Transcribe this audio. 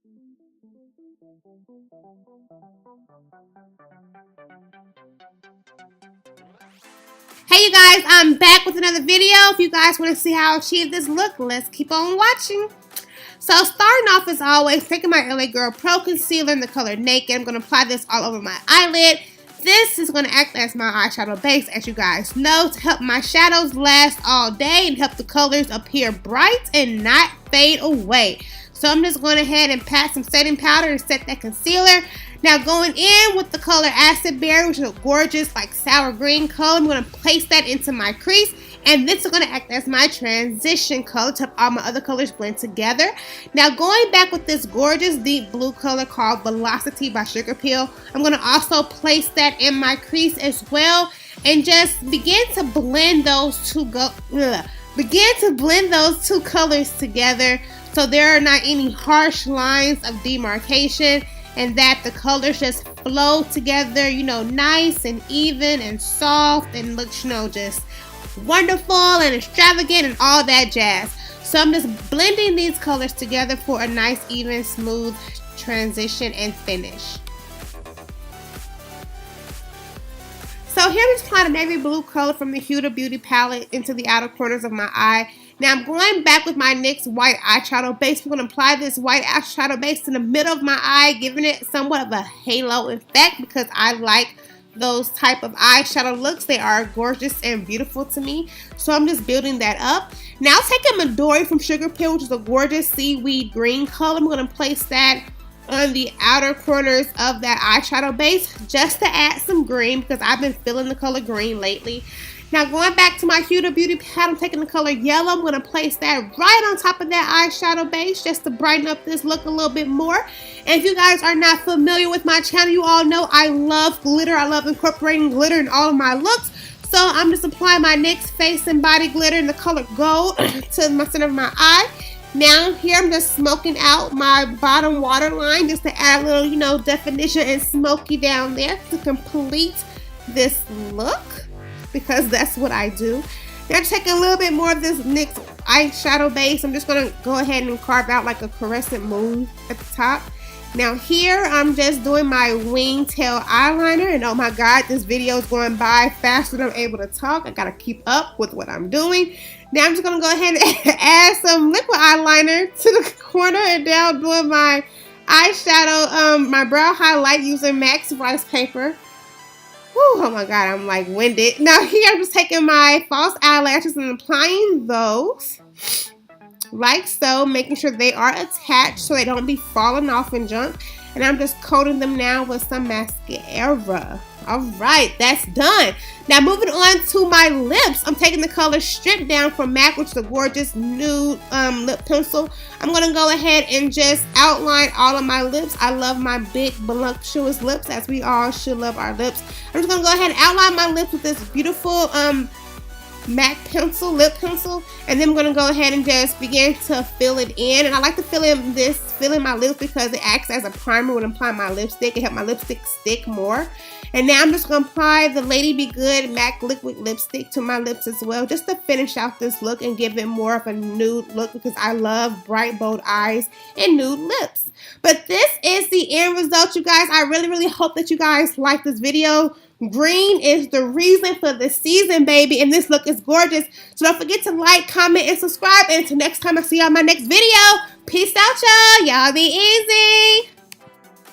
Hey you guys, I'm back with another video. If you guys want to see how I achieve this look, let's keep on watching. So starting off as always, taking my LA Girl Pro Concealer in the color Naked. I'm going to apply this all over my eyelid. This is going to act as my eyeshadow base, as you guys know, to help my shadows last all day and help the colors appear bright and not fade away. So I'm just going ahead and pat some setting powder and set that concealer. Now going in with the color Acidberry, which is a gorgeous like sour green color, I'm going to place that into my crease. And this is going to act as my transition color to help all my other colors blend together. Now going back with this gorgeous deep blue color called Velocity by Sugarpill, I'm going to also place that in my crease as well. And just begin to blend those two colors together so there are not any harsh lines of demarcation. And that the colors just flow together, you know, nice and even and soft and looks, you know, just wonderful and extravagant and all that jazz. So I'm just blending these colors together for a nice, even, smooth transition and finish. So here I'm just applying a navy blue color from the Huda Beauty palette into the outer corners of my eye. Now I'm going back with my NYX white eyeshadow base. We're going to apply this white eyeshadow base in the middle of my eye, giving it somewhat of a halo effect because I like those type of eyeshadow looks. They are gorgeous and beautiful to me. So I'm just building that up. Now taking Midori from Sugarpill, which is a gorgeous seaweed green color. I'm going to place that on the outer corners of that eyeshadow base just to add some green because I've been feeling the color green lately. Now going back to my Huda Beauty palette, I'm taking the color Yellow. I'm going to place that right on top of that eyeshadow base just to brighten up this look a little bit more. And if you guys are not familiar with my channel, you all know I love glitter. I love incorporating glitter in all of my looks. So I'm just applying my NYX Face and Body Glitter in the color Gold to the center of my eye. Now here I'm just smoking out my bottom waterline just to add a little, you know, definition and smoky down there to complete this look, because that's what I do. Now taking a little bit more of this NYX eyeshadow base, I'm just going to go ahead and carve out like a crescent moon at the top. Now here I'm just doing my wingtail eyeliner, and oh my god, this video is going by faster than I'm able to talk. I gotta keep up with what I'm doing. Now I'm just gonna go ahead and add some liquid eyeliner to the corner and down, doing my eyeshadow, my brow highlight using M.A.C rice paper. Whew, oh my god, I'm like winded. Now here I'm just taking my false eyelashes and applying those like so, making sure they are attached so they don't be falling off and junk. And I'm just coating them now with some mascara. Alright, that's done. Now moving on to my lips, I'm taking the color Strip Down from M.A.C, which is a gorgeous nude lip pencil. I'm going to go ahead and just outline all of my lips. I love my big voluptuous lips, as we all should love our lips. I'm just going to go ahead and outline my lips with this beautiful M.A.C pencil, lip pencil, and then I'm going to go ahead and just begin to fill it in. And I like to fill in my lips because it acts as a primer when I'm applying my lipstick. It helps my lipstick stick more. And now I'm just going to apply the Lady Be Good M.A.C liquid lipstick to my lips as well, just to finish out this look and give it more of a nude look because I love bright, bold eyes and nude lips. But this is the end result, you guys. I really hope that you guys like this video. Green is the reason for the season, baby, and this look is gorgeous. So don't forget to like, comment, and subscribe. And until next time I see y'all in my next video, peace out, y'all. Y'all be easy.